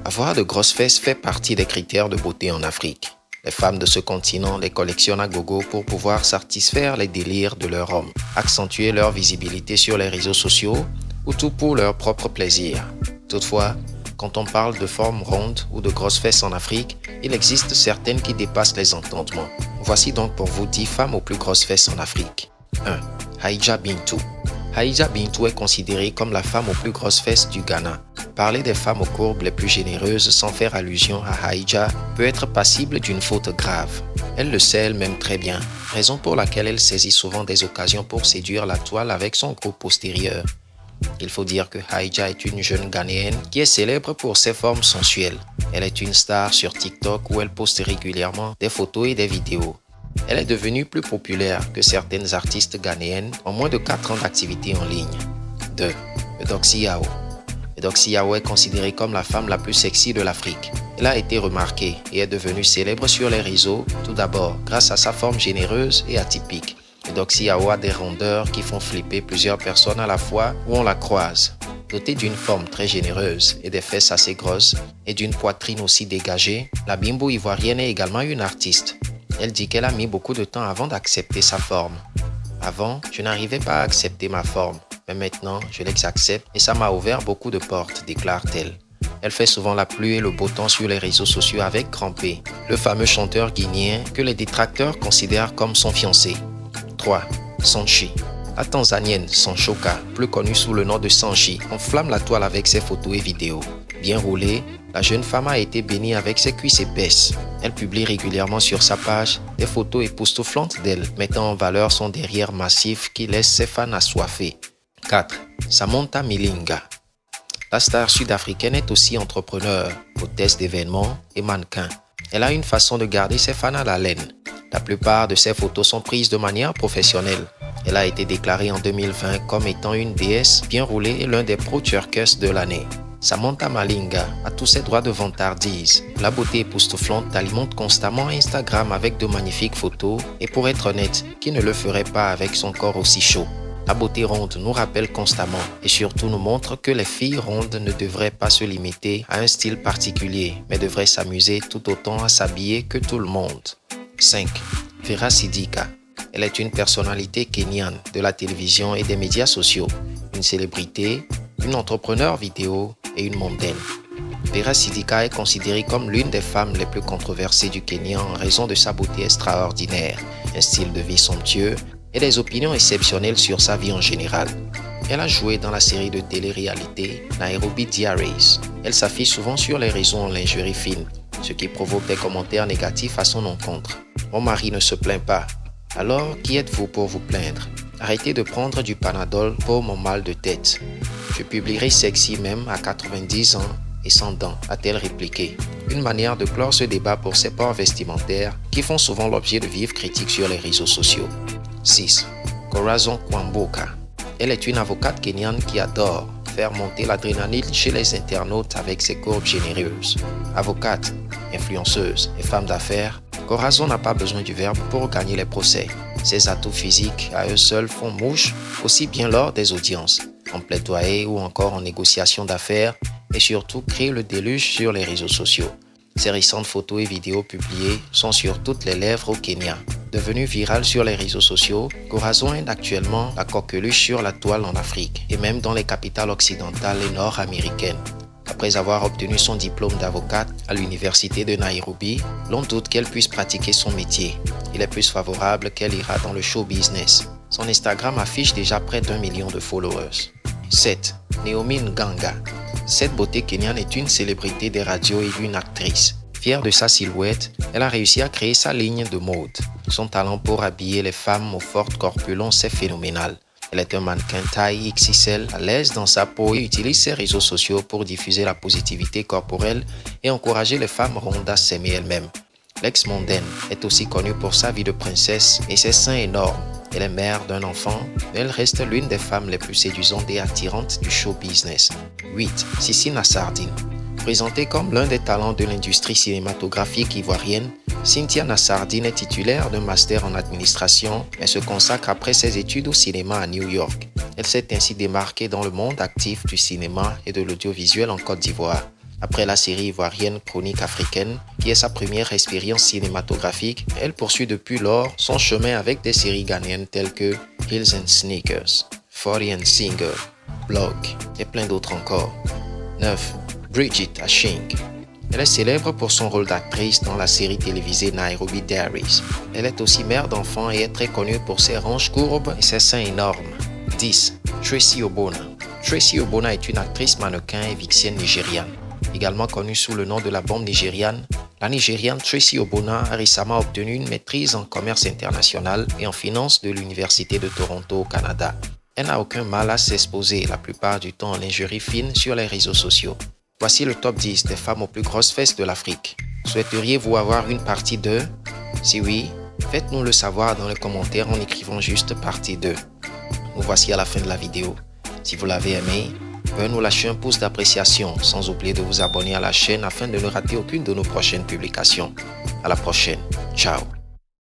Avoir de grosses fesses fait partie des critères de beauté en Afrique. Les femmes de ce continent les collectionnent à gogo pour pouvoir satisfaire les délires de leur homme, accentuer leur visibilité sur les réseaux sociaux ou tout pour leur propre plaisir. Toutefois, quand on parle de formes rondes ou de grosses fesses en Afrique, il existe certaines qui dépassent les entendements. Voici donc pour vous 10 femmes aux plus grosses fesses en Afrique. 1. Haïdja Bintou. Haïdja Bintou est considérée comme la femme aux plus grosses fesses du Ghana. Parler des femmes aux courbes les plus généreuses sans faire allusion à Haïdja peut être passible d'une faute grave. Elle le sait elle-même très bien, raison pour laquelle elle saisit souvent des occasions pour séduire la toile avec son gros postérieur. Il faut dire que Haïdja est une jeune Ghanéenne qui est célèbre pour ses formes sensuelles. Elle est une star sur TikTok où elle poste régulièrement des photos et des vidéos. Elle est devenue plus populaire que certaines artistes ghanéennes en moins de 4 ans d'activité en ligne. 2. Eudoxie Yao. Eudoxie Yao est considérée comme la femme la plus sexy de l'Afrique. Elle a été remarquée et est devenue célèbre sur les réseaux, tout d'abord grâce à sa forme généreuse et atypique. Eudoxie Yao a des rondeurs qui font flipper plusieurs personnes à la fois où on la croise. Dotée d'une forme très généreuse et des fesses assez grosses et d'une poitrine aussi dégagée, la bimbo ivoirienne est également une artiste. Elle dit qu'elle a mis beaucoup de temps avant d'accepter sa forme. Avant, je n'arrivais pas à accepter ma forme, mais maintenant, je l'accepte et ça m'a ouvert beaucoup de portes, déclare-t-elle. Elle fait souvent la pluie et le beau temps sur les réseaux sociaux avec Grand P, le fameux chanteur guinéen que les détracteurs considèrent comme son fiancé. 3. Sanchi. La Tanzanienne Sanchoka, plus connue sous le nom de Sanchi, enflamme la toile avec ses photos et vidéos. Bien roulée, la jeune femme a été bénie avec ses cuisses épaisses. Elle publie régulièrement sur sa page des photos époustouflantes d'elle, mettant en valeur son derrière massif qui laisse ses fans assoiffés. 4. Samantha Milinga. La star sud-africaine est aussi entrepreneur, hôtesse d'événements et mannequin. Elle a une façon de garder ses fans à l'haleine. La plupart de ses photos sont prises de manière professionnelle. Elle a été déclarée en 2020 comme étant une déesse bien roulée et l'un des pro-turkers de l'année. Samantha Malinga a tous ses droits de vantardise. La beauté époustouflante alimente constamment Instagram avec de magnifiques photos et pour être honnête, qui ne le ferait pas avec son corps aussi chaud? La beauté ronde nous rappelle constamment et surtout nous montre que les filles rondes ne devraient pas se limiter à un style particulier, mais devraient s'amuser tout autant à s'habiller que tout le monde. 5. Vera Sidika. Elle est une personnalité kenyane de la télévision et des médias sociaux, une célébrité, une entrepreneur vidéo et une mondaine. Vera Sidika est considérée comme l'une des femmes les plus controversées du Kenya en raison de sa beauté extraordinaire, un style de vie somptueux et des opinions exceptionnelles sur sa vie en général. Elle a joué dans la série de télé-réalité Nairobi Diaries. Elle s'affiche souvent sur les réseaux en lingerie fine, ce qui provoque des commentaires négatifs à son encontre. Mon mari ne se plaint pas. Alors, qui êtes-vous pour vous plaindre? Arrêtez de prendre du Panadol pour mon mal de tête. Je publierai sexy même à 90 ans et sans dents, a-t-elle répliqué. Une manière de clore ce débat pour ses ports vestimentaires qui font souvent l'objet de vives critiques sur les réseaux sociaux. 6. Corazon Kwamboka. Elle est une avocate kenyane qui adore faire monter l'adrénaline chez les internautes avec ses courbes généreuses. Avocate, influenceuse et femme d'affaires, Corazon n'a pas besoin du verbe pour gagner les procès. Ses atouts physiques à eux seuls font mouche, aussi bien lors des audiences, en plaidoyer ou encore en négociation d'affaires, et surtout créer le déluge sur les réseaux sociaux. Ses récentes photos et vidéos publiées sont sur toutes les lèvres au Kenya. Devenue virale sur les réseaux sociaux, Corazon est actuellement la coqueluche sur la toile en Afrique et même dans les capitales occidentales et nord-américaines. Après avoir obtenu son diplôme d'avocate à l'université de Nairobi, l'on doute qu'elle puisse pratiquer son métier. Il est plus favorable qu'elle ira dans le show business. Son Instagram affiche déjà près d'1 million de followers. 7. Naomi Nganga. Cette beauté kenyane est une célébrité des radios et une actrice. Fière de sa silhouette, elle a réussi à créer sa ligne de mode. Son talent pour habiller les femmes aux fortes corpulences est phénoménal. Elle est un mannequin taille XXL, à l'aise dans sa peau et utilise ses réseaux sociaux pour diffuser la positivité corporelle et encourager les femmes rondes à s'aimer elles-mêmes. L'ex-mondaine est aussi connue pour sa vie de princesse et ses seins énormes. Elle est mère d'un enfant, mais elle reste l'une des femmes les plus séduisantes et attirantes du show business. 8. Sissi Nassardine. Présentée comme l'un des talents de l'industrie cinématographique ivoirienne, Cynthia Nassardine est titulaire d'un master en administration et se consacre après ses études au cinéma à New York. Elle s'est ainsi démarquée dans le monde actif du cinéma et de l'audiovisuel en Côte d'Ivoire. Après la série ivoirienne Chronique africaine, qui est sa première expérience cinématographique, elle poursuit depuis lors son chemin avec des séries ghanéennes telles que Heels and Sneakers, 40 and Singer, Blog et plein d'autres encore. 9. Bridget Ashing. Elle est célèbre pour son rôle d'actrice dans la série télévisée Nairobi Diaries. Elle est aussi mère d'enfants et est très connue pour ses hanches courbes et ses seins énormes. 10. Tracy Obona. Tracy Obona est une actrice mannequin et vixienne nigériane. Également connue sous le nom de la bombe nigériane, la Nigériane Tracy Obona a récemment obtenu une maîtrise en commerce international et en finance de l'Université de Toronto au Canada. Elle n'a aucun mal à s'exposer la plupart du temps en lingerie fine sur les réseaux sociaux. Voici le top 10 des femmes aux plus grosses fesses de l'Afrique. Souhaiteriez-vous avoir une partie 2? Si oui, faites-nous le savoir dans les commentaires en écrivant juste partie 2. Nous voici à la fin de la vidéo. Si vous l'avez aimé, veuillez nous lâcher un pouce d'appréciation sans oublier de vous abonner à la chaîne afin de ne rater aucune de nos prochaines publications. À la prochaine. Ciao.